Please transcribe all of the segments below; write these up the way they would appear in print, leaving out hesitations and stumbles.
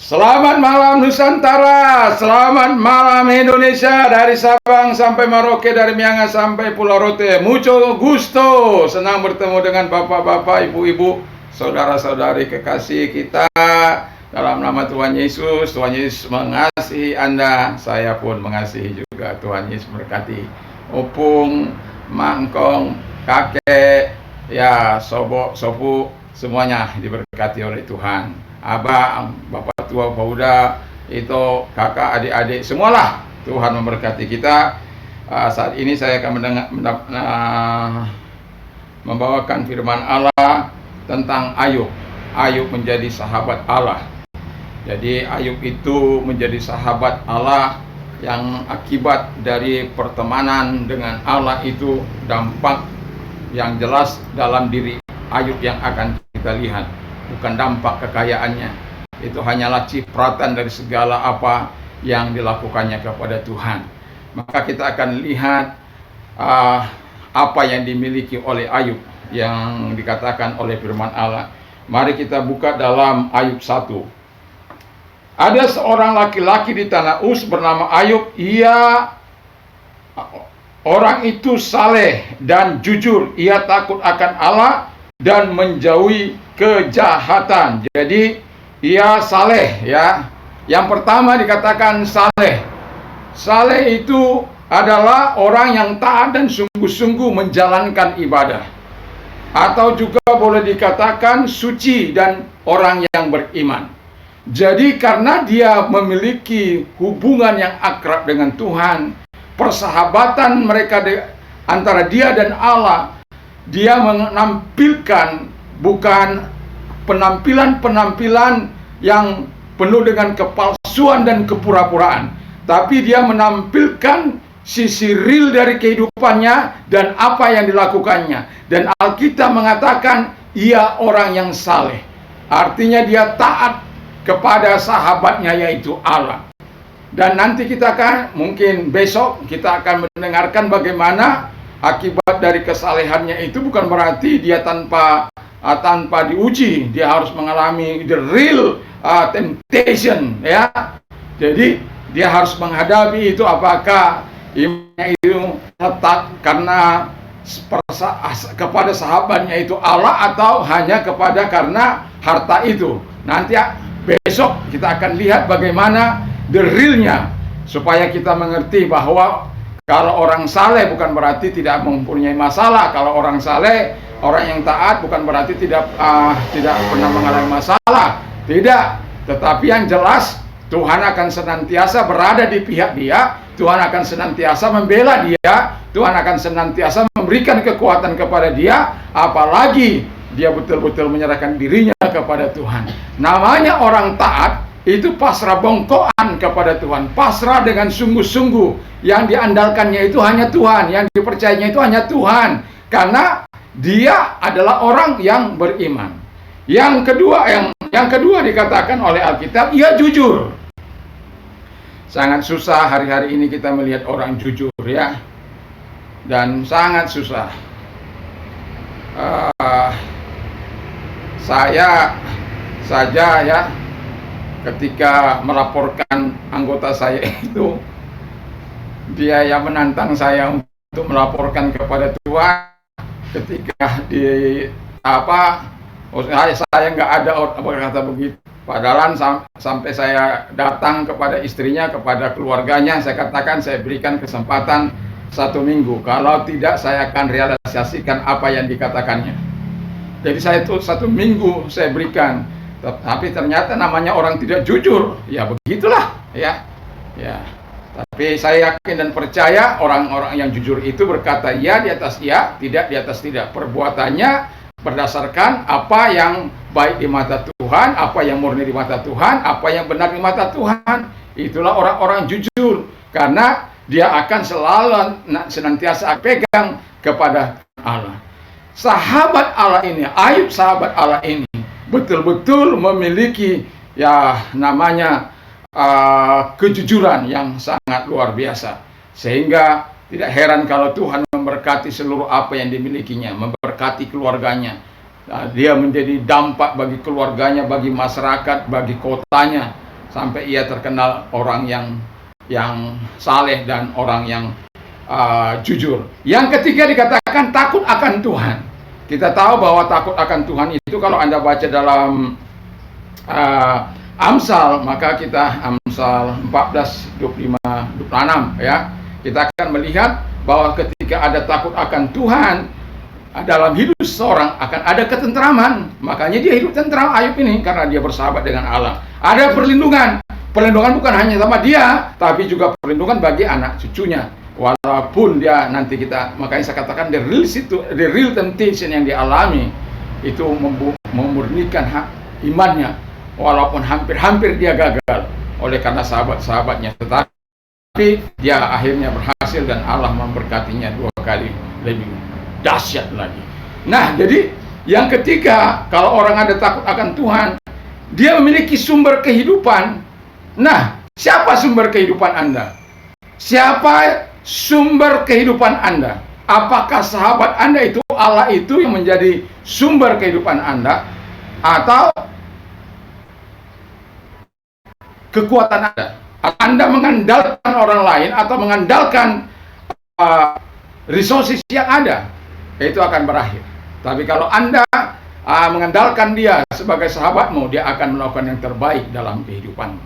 Selamat malam Nusantara, selamat malam Indonesia, dari Sabang sampai Merauke, dari Miangas sampai Pulau Rote. Mucho gusto, senang bertemu dengan bapak-bapak, ibu-ibu, saudara-saudari kekasih kita. Dalam nama Tuhan Yesus, Tuhan Yesus mengasihi Anda, saya pun mengasihi juga. Tuhan Yesus berkati opung, mangkong, kakek, ya sobok, sopu, semuanya diberkati oleh Tuhan. Abang, bapak tua, pauda, itu kakak, adik-adik, semualah Tuhan memberkati kita. Saat ini saya akan membawakan firman Allah tentang Ayub. Ayub menjadi sahabat Allah. Jadi Ayub itu menjadi sahabat Allah yang akibat dari pertemanan dengan Allah itu dampak yang jelas dalam diri Ayub yang akan kita lihat. Bukan dampak kekayaannya, itu hanyalah cipratan dari segala apa yang dilakukannya kepada Tuhan. Maka kita akan lihat apa yang dimiliki oleh Ayub yang dikatakan oleh firman Allah. Mari kita buka dalam Ayub 1. Ada seorang laki-laki di tanah Uz bernama Ayub. Orang itu saleh dan jujur. Ia takut akan Allah dan menjauhi kejahatan. Jadi ia saleh, ya. Yang pertama dikatakan saleh. Saleh itu adalah orang yang taat dan sungguh-sungguh menjalankan ibadah. Atau juga boleh dikatakan suci dan orang yang beriman. Jadi karena dia memiliki hubungan yang akrab dengan Tuhan, persahabatan mereka antara dia dan Allah, dia menampilkan bukan penampilan-penampilan yang penuh dengan kepalsuan dan kepura-puraan, tapi dia menampilkan sisi real dari kehidupannya dan apa yang dilakukannya. Dan Alkitab mengatakan ia orang yang saleh, artinya dia taat kepada sahabatnya yaitu Allah. Dan nanti kita akan, mungkin besok kita akan mendengarkan bagaimana akibat dari kesalehannya. Itu bukan berarti dia tanpa diuji, dia harus mengalami the real temptation, ya. Jadi dia harus menghadapi itu, apakah imannya itu tetap karena kepada sahabatnya itu Allah atau hanya karena harta itu. Nanti besok kita akan lihat bagaimana the realnya, supaya kita mengerti bahwa kalau orang saleh bukan berarti tidak mempunyai masalah. Kalau orang saleh, orang yang taat, bukan berarti tidak pernah mengalami masalah. Tidak. Tetapi yang jelas Tuhan akan senantiasa berada di pihak dia. Tuhan akan senantiasa membela dia. Tuhan akan senantiasa memberikan kekuatan kepada dia. Apalagi dia betul-betul menyerahkan dirinya kepada Tuhan. Namanya orang taat itu pasrah bongkoan kepada Tuhan, pasrah dengan sungguh-sungguh. Yang diandalkannya itu hanya Tuhan, yang dipercayanya itu hanya Tuhan, karena dia adalah orang yang beriman. Yang kedua dikatakan oleh Alkitab, ia jujur. Sangat susah hari-hari ini kita melihat orang jujur, ya, dan sangat susah. Saya saja, ya, ketika melaporkan anggota saya itu, dia yang menantang saya untuk melaporkan kepada Tuhan. Ketika saya nggak ada berkata begitu. Padahal sampai saya datang kepada istrinya, kepada keluarganya, saya katakan saya berikan kesempatan 1 minggu. Kalau tidak, saya akan realisasikan apa yang dikatakannya. Jadi saya itu 1 minggu saya berikan. Tapi ternyata namanya orang tidak jujur, ya begitulah, ya. Tapi saya yakin dan percaya orang-orang yang jujur itu berkata ya di atas ya, tidak di atas tidak. Perbuatannya berdasarkan apa yang baik di mata Tuhan, apa yang murni di mata Tuhan, apa yang benar di mata Tuhan. Itulah orang-orang jujur, karena dia akan selalu senantiasa pegang kepada Allah. Sahabat Allah ini, Ayub sahabat Allah ini, betul-betul memiliki namanya kejujuran yang sangat luar biasa, sehingga tidak heran kalau Tuhan memberkati seluruh apa yang dimilikinya, memberkati keluarganya. Dia menjadi dampak bagi keluarganya, bagi masyarakat, bagi kotanya. sampai ia terkenal orang yang saleh dan orang yang jujur. Yang ketiga dikatakan takut akan Tuhan. Kita tahu bahwa takut akan Tuhan itu kalau Anda baca dalam Amsal, maka kita Amsal 14, 25, 26 ya. Kita akan melihat bahwa ketika ada takut akan Tuhan dalam hidup seseorang akan ada ketentraman. Makanya dia hidup tentram Ayub ini karena dia bersahabat dengan Allah. Ada perlindungan. Perlindungan bukan hanya sama dia, tapi juga perlindungan bagi anak cucunya. Walaupun dia nanti makanya saya katakan the real temptation yang dialami itu memurnikan imannya, walaupun hampir dia gagal oleh karena sahabat-sahabatnya, tetapi dia akhirnya berhasil dan Allah memberkatinya 2 kali lebih dahsyat lagi. Nah, jadi yang ketiga, kalau orang ada takut akan Tuhan, dia memiliki sumber kehidupan. Nah, siapa sumber kehidupan Anda? Siapa sumber kehidupan Anda? Apakah sahabat Anda itu Allah itu yang menjadi sumber kehidupan Anda, atau kekuatan Anda? Anda mengandalkan orang lain atau mengandalkan resources yang ada, itu akan berakhir. Tapi kalau Anda mengandalkan dia sebagai sahabatmu, dia akan melakukan yang terbaik dalam kehidupanmu.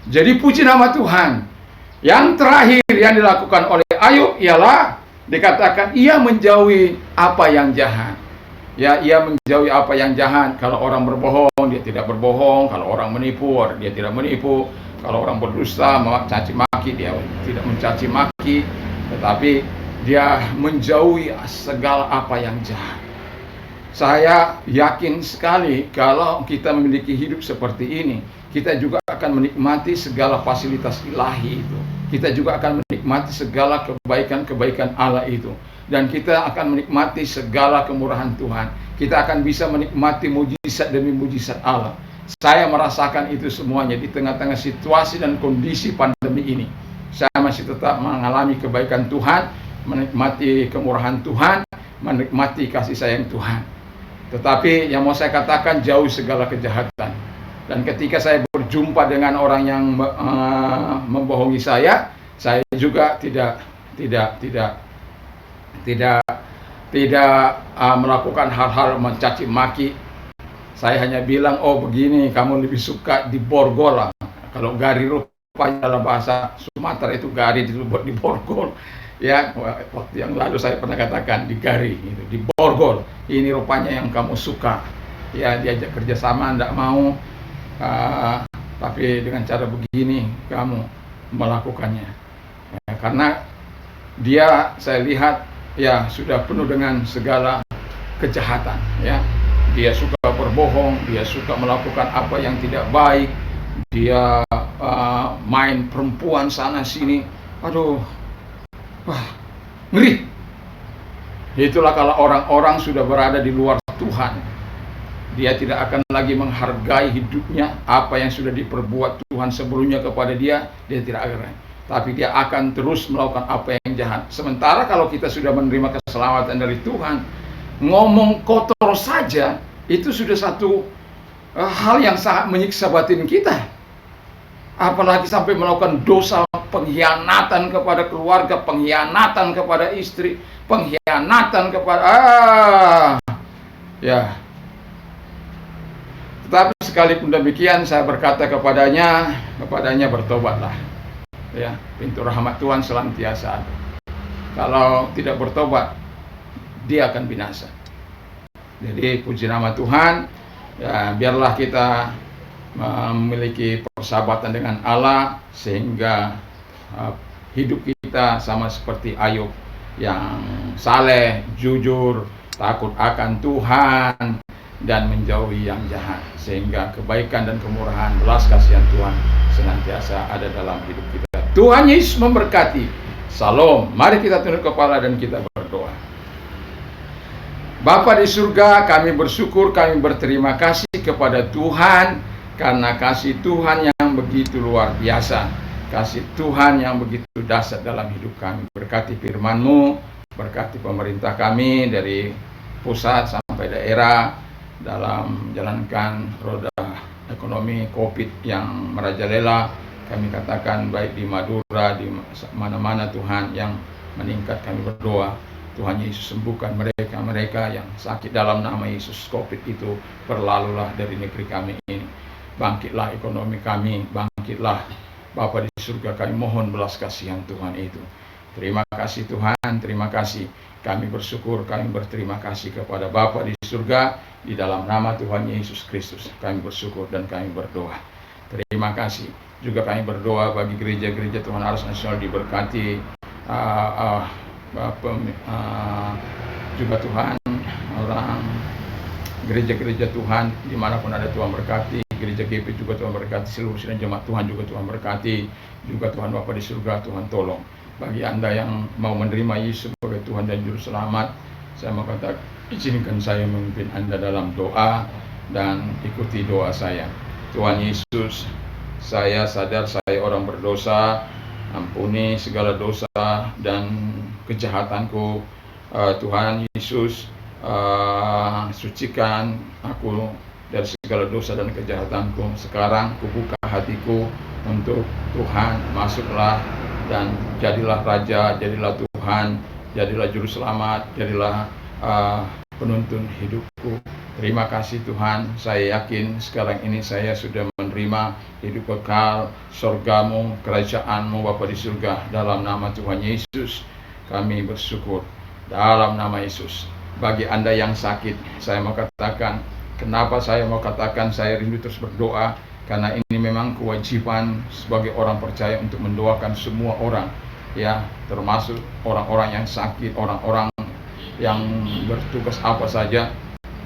Jadi puji nama Tuhan. Yang terakhir yang dilakukan oleh Ayub ialah dikatakan ia menjauhi apa yang jahat. Ya, ia menjauhi apa yang jahat. Kalau orang berbohong, dia tidak berbohong. Kalau orang menipu, dia tidak menipu. Kalau orang berdusta, mencaci maki, dia tidak mencaci maki. Tetapi dia menjauhi segala apa yang jahat. Saya yakin sekali kalau kita memiliki hidup seperti ini, kita juga akan menikmati segala fasilitas ilahi itu. Kita juga akan menikmati segala kebaikan-kebaikan Allah itu. Dan kita akan menikmati segala kemurahan Tuhan. Kita akan bisa menikmati mujizat demi mujizat Allah. Saya merasakan itu semuanya di tengah-tengah situasi dan kondisi pandemi ini. Saya masih tetap mengalami kebaikan Tuhan, menikmati kemurahan Tuhan, menikmati kasih sayang Tuhan. Tetapi yang mau saya katakan, jauh segala kejahatan. Dan ketika saya berjumpa dengan orang yang membohongi saya juga tidak melakukan hal-hal mencaci maki. Saya hanya bilang, oh begini, kamu lebih suka di borgol lah. Kalau gari rupanya dalam bahasa Sumatera itu gari dibuat di borgol. Ya, waktu yang lalu saya pernah katakan di gari, gitu, di borgol. Ini rupanya yang kamu suka. Ya, diajak kerjasama, enggak mau. Tapi dengan cara begini kamu melakukannya. Ya, karena dia, saya lihat, ya sudah penuh dengan segala kejahatan. Ya, dia suka berbohong, dia suka melakukan apa yang tidak baik. Dia main perempuan sana sini. Aduh. Wah, ngeri. Itulah kalau orang-orang sudah berada di luar Tuhan, dia tidak akan lagi menghargai hidupnya. Apa yang sudah diperbuat Tuhan sebelumnya kepada dia, dia tidak akan. Tapi dia akan terus melakukan apa yang jahat. Sementara kalau kita sudah menerima keselamatan dari Tuhan, ngomong kotor saja itu sudah satu hal yang sangat menyiksa batin kita. Apalagi sampai melakukan dosa pengkhianatan kepada keluarga, pengkhianatan kepada istri, pengkhianatan kepada ya. Tetapi sekalipun demikian, saya berkata kepadanya bertobatlah. Ya, pintu rahmat Tuhan senantiasa ada. Kalau tidak bertobat, dia akan binasa. Jadi puji nama Tuhan. Ya, biarlah kita memiliki persahabatan dengan Allah sehingga hidup kita sama seperti Ayub yang saleh, jujur, takut akan Tuhan dan menjauhi yang jahat, sehingga kebaikan dan kemurahan, belas kasihan Tuhan senantiasa ada dalam hidup kita. Tuhan Yesus memberkati. Salam. Mari kita tunduk kepala dan kita berdoa. Bapa di surga, kami bersyukur, kami berterima kasih kepada Tuhan karena kasih Tuhan yang begitu luar biasa, kasih Tuhan yang begitu dahsyat dalam hidup kami. Berkati firman-Mu, berkati pemerintah kami dari pusat sampai daerah dalam menjalankan roda ekonomi COVID yang merajalela, kami katakan baik di Madura, di mana-mana Tuhan yang meningkat, kami berdoa Tuhan Yesus sembuhkan mereka yang sakit dalam nama Yesus. COVID itu berlalulah dari negeri kami ini. Bangkitlah ekonomi kami, bangkitlah Bapa di surga, kami mohon belas kasihan Tuhan itu. Terima kasih Tuhan, terima kasih. Kami bersyukur, kami berterima kasih kepada Bapa di surga, di dalam nama Tuhan Yesus Kristus. Kami bersyukur dan kami berdoa. Terima kasih. Juga kami berdoa bagi gereja-gereja Tuhan Aras Nasional diberkati. Juga Tuhan, orang gereja-gereja Tuhan dimanapun ada, Tuhan berkati. Gereja GP juga Tuhan berkati, seluruh sidang jemaat Tuhan juga Tuhan berkati. Juga Tuhan Bapa di surga, Tuhan tolong. Bagi Anda yang mau menerima Yesus sebagai Tuhan dan Juru Selamat, saya mau katakan, izinkan saya memimpin Anda dalam doa dan ikuti doa saya. Tuhan Yesus, saya sadar saya orang berdosa, ampuni segala dosa dan kejahatanku. Tuhan Yesus, sucikan aku dari segala dosa dan kejahatanku. Sekarang kubuka hatiku untuk Tuhan, masuklah dan jadilah Raja, jadilah Tuhan, jadilah Juru Selamat, jadilah penuntun hidupku. Terima kasih Tuhan, saya yakin sekarang ini saya sudah menerima hidup kekal, surgamu, kerajaanmu Bapa di surga. Dalam nama Tuhan Yesus kami bersyukur, dalam nama Yesus. Bagi Anda yang sakit, saya mau katakan, kenapa saya mau katakan saya rindu terus berdoa? Karena ini memang kewajiban sebagai orang percaya untuk mendoakan semua orang, ya, termasuk orang-orang yang sakit, orang-orang yang bertugas apa saja.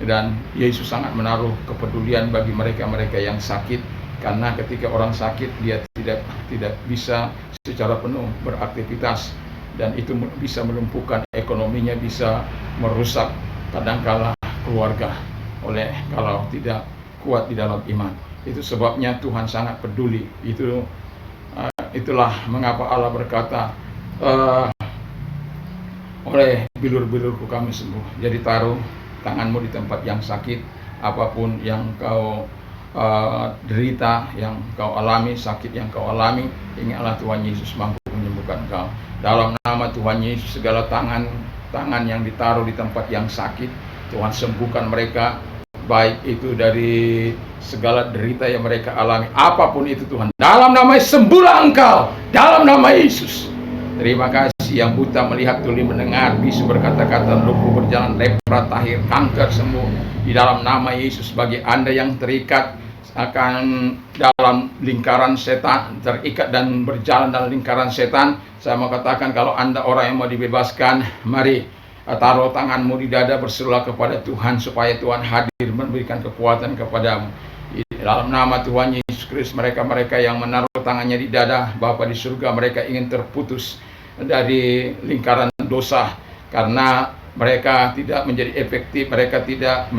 Dan Yesus sangat menaruh kepedulian bagi mereka-mereka yang sakit, karena ketika orang sakit dia tidak bisa secara penuh beraktivitas, dan itu bisa melumpuhkan ekonominya, bisa merusak kadangkala keluarga oleh kalau tidak kuat di dalam iman. Itu sebabnya Tuhan sangat peduli. Itulah mengapa Allah berkata, oleh bilur-bilurku kami sembuh. Jadi taruh tanganmu di tempat yang sakit, apapun yang kau derita, yang kau alami, sakit yang kau alami, ingatlah Tuhan Yesus mampu menyembuhkan kau. Dalam nama Tuhan Yesus, segala tangan yang ditaruh di tempat yang sakit, Tuhan sembuhkan mereka, baik itu dari segala derita yang mereka alami, apapun itu Tuhan. Dalam nama Yesus, sembuhlah engkau, dalam nama Yesus. Terima kasih. Yang buta melihat, tuli mendengar, bisu berkata-kata, lumpuh berjalan, lepra tahir, kanker sembuh di dalam nama Yesus. Bagi Anda yang terikat akan dalam lingkaran setan, terikat dan berjalan dalam lingkaran setan, saya mau katakan, kalau Anda orang yang mau dibebaskan, mari taruh tanganmu di dada, berserulah kepada Tuhan supaya Tuhan hadir memberikan kekuatan kepadamu. Di dalam nama Tuhan Yesus Kristus, mereka-mereka yang menaruh tangannya di dada Bapa di surga, mereka ingin terputus dari lingkaran dosa, karena mereka tidak menjadi efektif, mereka tidak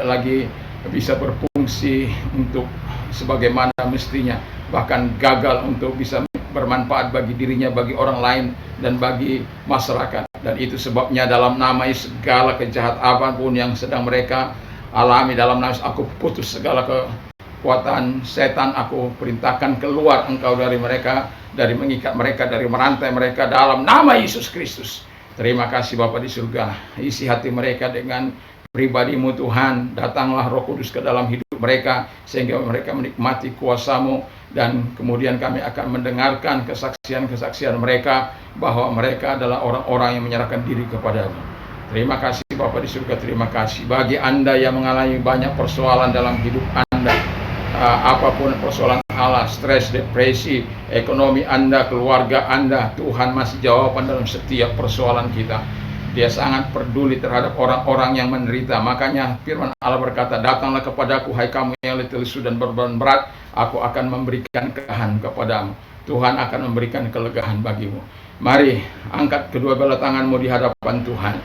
lagi bisa berfungsi untuk sebagaimana mestinya, bahkan gagal untuk bisa bermanfaat bagi dirinya, bagi orang lain, dan bagi masyarakat. Dan itu sebabnya dalam nama Yesus, segala kejahat apapun yang sedang mereka alami, dalam nama Yesus aku putus segala kekuatan setan, aku perintahkan keluar engkau dari mereka, dari mengikat mereka, dari merantai mereka, dalam nama Yesus Kristus. Terima kasih Bapa di surga, isi hati mereka dengan pribadimu Tuhan. Datanglah Roh Kudus ke dalam hidup mereka, sehingga mereka menikmati kuasa-Mu, dan kemudian kami akan mendengarkan kesaksian-kesaksian mereka, bahwa mereka adalah orang-orang yang menyerahkan diri kepada-Mu. Terima kasih Bapa di surga, terima kasih. Bagi Anda yang mengalami banyak persoalan dalam hidup Anda, apapun persoalan Allah, stres, depresi, ekonomi Anda, keluarga Anda, Tuhan masih jawaban dalam setiap persoalan kita. Dia sangat peduli terhadap orang-orang yang menderita. Makanya firman Allah berkata, datanglah kepadaku hai kamu yang letih lesu dan berbeban berat, aku akan memberikan kelegaan kepadamu. Tuhan akan memberikan kelegaan bagimu. Mari angkat kedua belah tanganmu di hadapan Tuhan,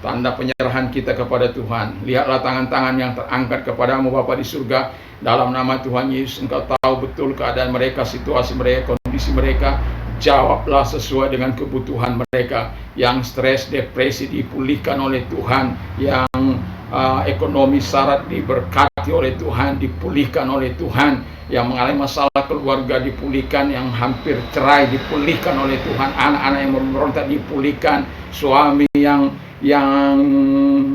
tanda penyerahan kita kepada Tuhan. Lihatlah tangan-tangan yang terangkat kepadamu Bapa di surga. Dalam nama Tuhan Yesus, Engkau tahu betul keadaan mereka, situasi mereka, kondisi mereka. Jawablah sesuai dengan kebutuhan mereka. Yang stres, depresi dipulihkan oleh Tuhan. Yang ekonomi syarat diberkati diberkati oleh Tuhan, dipulihkan oleh Tuhan. Yang mengalami masalah keluarga dipulihkan, yang hampir cerai dipulihkan oleh Tuhan, anak-anak yang memberontak dipulihkan, suami yang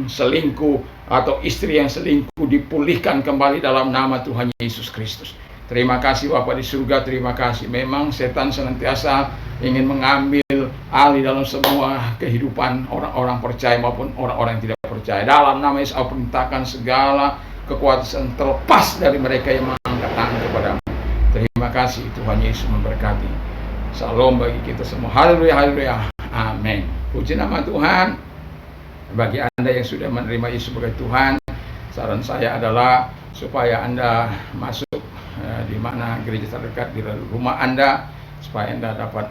selingkuh atau istri yang selingkuh dipulihkan kembali dalam nama Tuhan Yesus Kristus. Terima kasih Bapa di surga, terima kasih. Memang setan senantiasa ingin mengambil alih dalam semua kehidupan orang-orang percaya maupun orang-orang yang tidak percaya. Dalam nama Yesus, aku perintahkan segala kekuatan terlepas dari mereka yang mengangkat tangan kepadamu. Terima kasih, Tuhan Yesus memberkati. Salam bagi kita semua. Haleluya, haleluya. Amin. Puji nama Tuhan. Bagi Anda yang sudah menerima Yesus sebagai Tuhan, saran saya adalah supaya Anda masuk di mana gereja terdekat di rumah Anda, supaya Anda dapat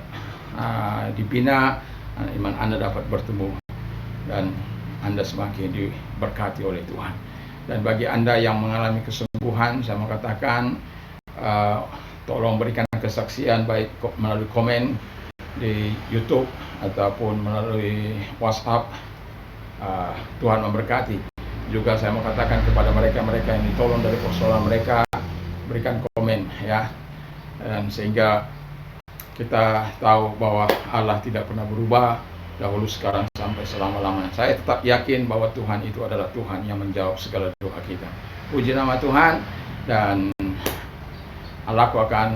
dibina, iman Anda dapat bertumbuh, dan Anda semakin diberkati oleh Tuhan. Dan bagi Anda yang mengalami kesembuhan, saya mau katakan, tolong berikan kesaksian baik melalui komen di YouTube ataupun melalui WhatsApp. Tuhan memberkati. Juga saya mau katakan kepada mereka-mereka yang ditolong dari persoalan mereka, berikan komen ya, dan sehingga kita tahu bahwa Allah tidak pernah berubah, dahulu, sekarang, sampai selama-lamanya. Saya tetap yakin bahwa Tuhan itu adalah Tuhan yang menjawab segala doa kita. Puji nama Tuhan, dan Allahku akan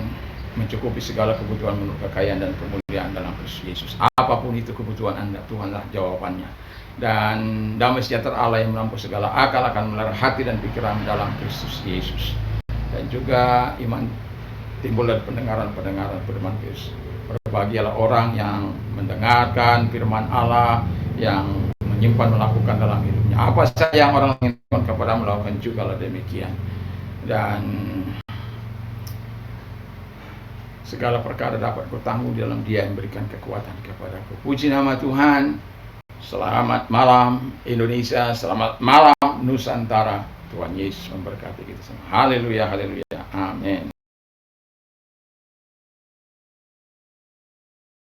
mencukupi segala kebutuhan menurut kekayaan dan kemuliaan dalam Kristus Yesus. Apapun itu kebutuhan Anda, Tuhanlah jawabannya. Dan damai sejahtera Allah yang melampaui segala akal akan memelihara hati dan pikiran dalam Kristus Yesus. Dan juga iman timbul dari pendengaran firman Kristus. Berbahagialah orang yang mendengarkan firman Allah, yang menyimpan melakukan dalam hidupnya. Apa saja yang orang inginkan kepada melakukan juga lah demikian. Dan segala perkara dapat kutanggung dalam Dia yang memberikan kekuatan kepadaku. Puji nama Tuhan. Selamat malam Indonesia, selamat malam Nusantara. Tuhan Yesus memberkati kita semua. Haleluya, haleluya, amin.